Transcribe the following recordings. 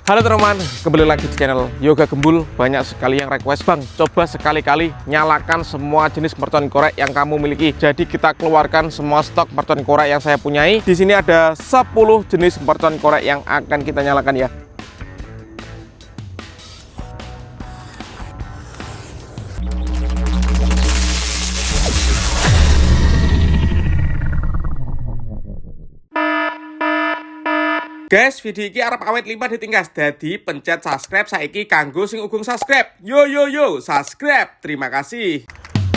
Halo teman-teman, kembali lagi di channel Yoga Gembul. Banyak sekali yang request, Bang, coba sekali-kali nyalakan semua jenis mercon korek yang kamu miliki. Jadi kita keluarkan semua stok mercon korek yang saya punyai. Di sini ada 10 jenis mercon korek yang akan kita nyalakan ya. Guys, video ini arep awet 5 ditinggas. Jadi pencet subscribe saiki kanggo sing ugung subscribe. Yo subscribe. Terima kasih.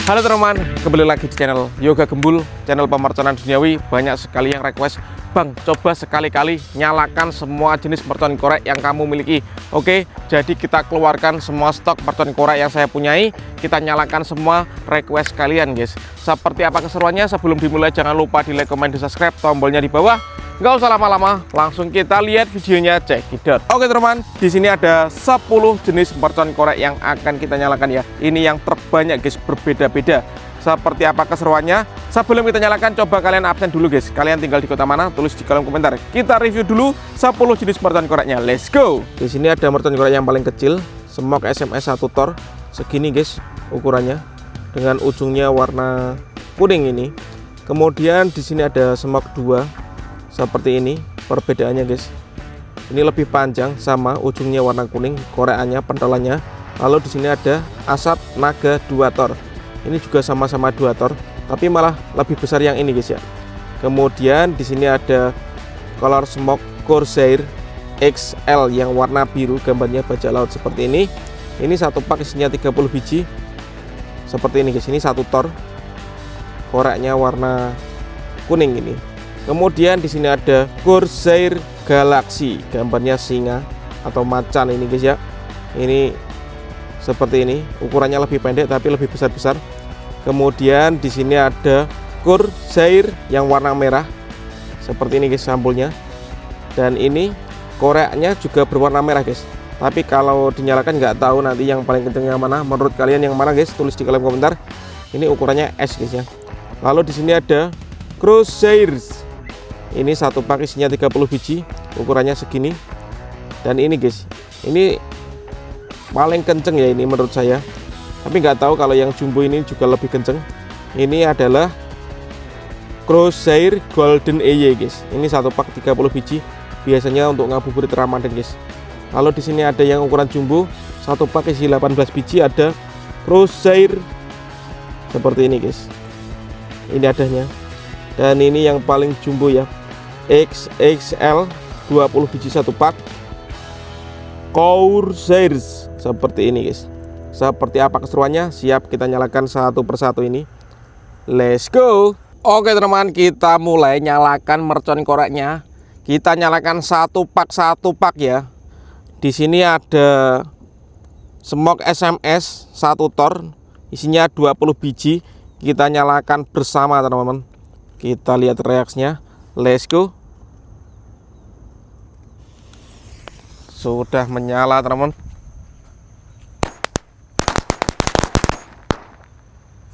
Halo teman-teman, kembali lagi di channel Yoga Gembul, channel pemerconan duniawi. Banyak sekali yang request, Bang, coba sekali-kali nyalakan semua jenis mercon korek yang kamu miliki. Oke, jadi kita keluarkan semua stok mercon korek yang saya punyai. Kita nyalakan semua request kalian, guys. Seperti apa keseruannya? Sebelum dimulai jangan lupa di like, comment, di subscribe, tombolnya di bawah. Nggak usah lama-lama, langsung kita lihat videonya, check it out. Oke teman, di sini ada 10 jenis mercon korek yang akan kita nyalakan ya. Ini yang terbanyak guys, berbeda-beda. Seperti apa keseruannya? Sebelum kita nyalakan, coba kalian absen dulu guys. Kalian tinggal di kota mana? Tulis di kolom komentar. Kita review dulu 10 jenis mercon koreknya. Let's go. Di sini ada mercon korek yang paling kecil, Smok SMS 1 tor, segini guys ukurannya, dengan ujungnya warna kuning ini. Kemudian di sini ada Smok 2. Seperti ini perbedaannya guys, ini lebih panjang sama ujungnya warna kuning, koreannya, pentolannya. Lalu di sini ada asap naga 2 tor, ini juga sama-sama 2 tor tapi malah lebih besar yang ini guys ya. Kemudian di sini ada Color Smok Corsair XL yang warna biru, gambarnya bajak laut seperti ini. Ini satu pak isinya 30 biji seperti ini guys. Ini 1 tor, koreknya warna kuning ini. Kemudian di sini ada Corsair Galaxy, gambarnya singa atau macan ini guys ya. Ini seperti ini, ukurannya lebih pendek tapi lebih besar-besar. Kemudian di sini ada Corsair yang warna merah, seperti ini guys sampulnya. Dan ini koreknya juga berwarna merah guys. Tapi kalau dinyalakan nggak tahu nanti yang paling kenceng yang mana. Menurut kalian yang mana guys? Tulis di kolom komentar. Ini ukurannya S guys ya. Lalu di sini ada Corsair. Ini satu pak isinya 30 biji, ukurannya segini. Dan ini guys, ini paling kenceng ya ini menurut saya. Tapi nggak tahu kalau yang jumbo ini juga lebih kenceng. Ini adalah Corsair Golden EY guys. Ini satu pak 30 biji, biasanya untuk ngabuburit Ramadan guys. Lalu di sini ada yang ukuran jumbo, satu pak isi 18 biji, ada Corsair seperti ini guys. Ini adanya. Dan ini yang paling jumbo ya, XXL 20 biji satu pak, Corsair seperti ini guys. Seperti apa keseruannya? Siap kita nyalakan satu persatu ini. Let's go. Oke teman-teman, kita mulai nyalakan mercon koreknya. Kita nyalakan satu pak ya. Di sini ada Smok SMS 1 tor, isinya 20 biji. Kita nyalakan bersama teman-teman. Kita lihat reaksinya. Let's go. Sudah menyala teman-teman.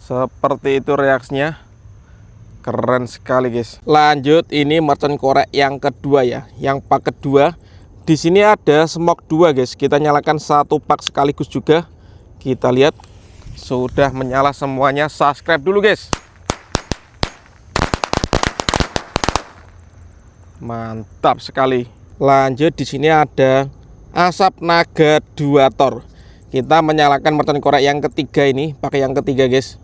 Seperti itu reaksinya. Keren sekali guys. Lanjut, ini mercon korek yang kedua ya. Yang pak kedua. Di sini ada Smok 2 guys. Kita nyalakan satu pak sekaligus juga. Kita lihat. Sudah menyala semuanya. Subscribe dulu guys. Mantap sekali. Lanjut, di sini ada asap naga 2 tor. Kita menyalakan mercon korek yang ketiga ini, pakai yang ketiga guys.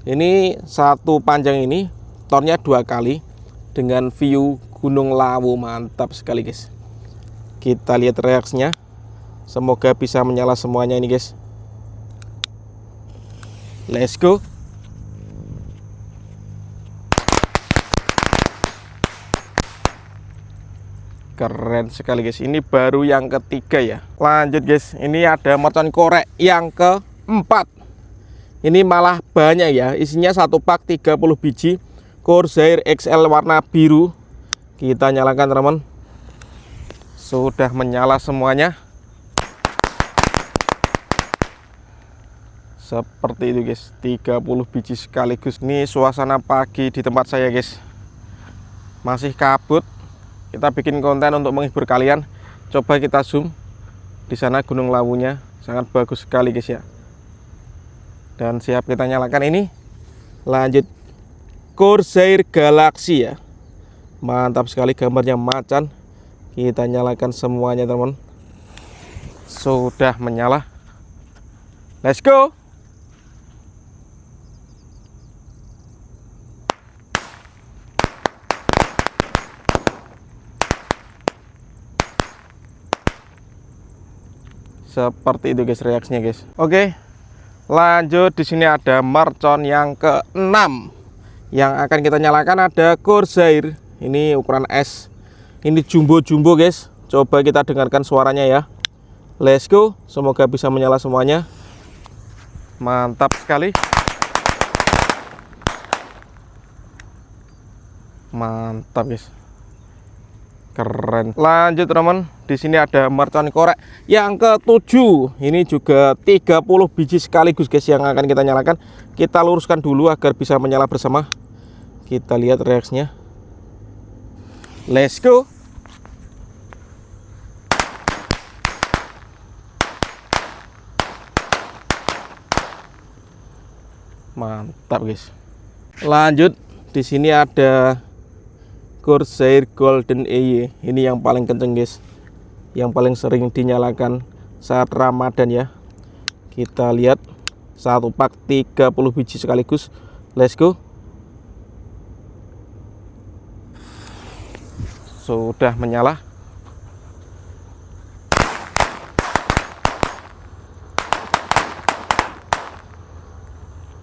Ini satu panjang ini, tornya 2 kali dengan view Gunung Lawu. Mantap sekali guys. Kita lihat reaksinya. Semoga bisa menyala semuanya ini guys. Let's go. Keren sekali guys. Ini baru yang ketiga ya. Lanjut guys, ini ada mercon korek yang keempat. Ini malah banyak ya. Isinya satu pak 30 biji, Corsair XL warna biru. Kita nyalakan teman-teman. Sudah menyala semuanya. Seperti itu guys, 30 biji sekaligus. Ini suasana pagi di tempat saya guys. Masih kabut. Kita bikin konten untuk menghibur kalian. Coba kita zoom. Di sana Gunung Lawunya sangat bagus sekali guys ya. Dan siap kita nyalakan ini. Lanjut Corsair Galaxy ya. Mantap sekali, gambarnya macan. Kita nyalakan semuanya teman. Sudah menyala. Let's go. Seperti itu guys reaksinya guys. Oke. Lanjut, di sini ada mercon yang ke-6. Yang akan kita nyalakan ada Corsair. Ini ukuran S. Ini jumbo-jumbo guys. Coba kita dengarkan suaranya ya. Let's go. Semoga bisa menyala semuanya. Mantap sekali. Mantap guys. Keren. Lanjut teman, di sini ada mercon korek yang ke-7. Ini juga 30 biji sekaligus guys yang akan kita nyalakan. Kita luruskan dulu agar bisa menyala bersama. Kita lihat reaksinya. Let's go. Mantap guys. Lanjut, di sini ada Corsair Golden EY. Ini yang paling kenceng guys, yang paling sering dinyalakan saat Ramadan ya. Kita lihat, satu pak 30 biji sekaligus. Let's go. Sudah menyala.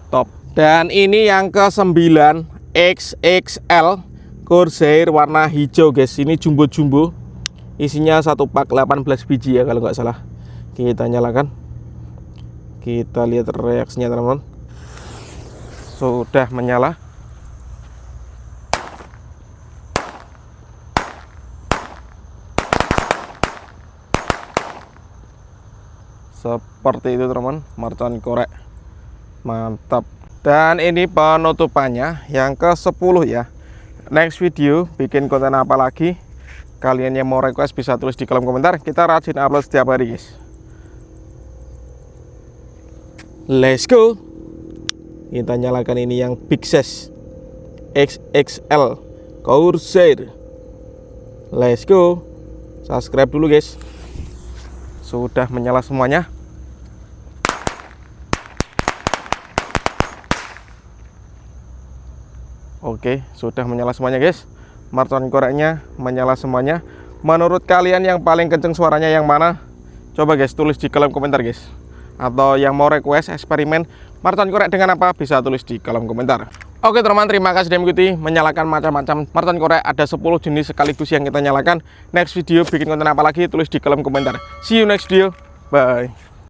Top. Dan ini yang ke-9 XXL Corsair warna hijau guys. Ini jumbo-jumbo. Isinya satu pak 18 biji ya kalau nggak salah. Kita nyalakan. Kita lihat reaksinya teman-teman. Sudah menyala. Seperti itu teman-teman, mercon korek. Mantap. Dan ini penutupannya yang ke-10 ya. Next video bikin konten apa lagi? Kalian yang mau request bisa tulis di kolom komentar. Kita rajin upload setiap hari guys. Let's go. Kita nyalakan ini yang big size XXL Corsair. Let's go. Subscribe dulu guys. Sudah menyala semuanya. Oke, sudah menyala semuanya guys. Mercon koreknya menyala semuanya. Menurut kalian yang paling kenceng suaranya yang mana? Coba guys tulis di kolom komentar guys. Atau yang mau request eksperimen mercon korek dengan apa, bisa tulis di kolom komentar. Oke teman-teman, terima kasih sudah mengikuti. Menyalakan macam-macam mercon korek, ada 10 jenis sekaligus yang kita nyalakan. Next video bikin konten apa lagi, tulis di kolom komentar. See you next video. Bye.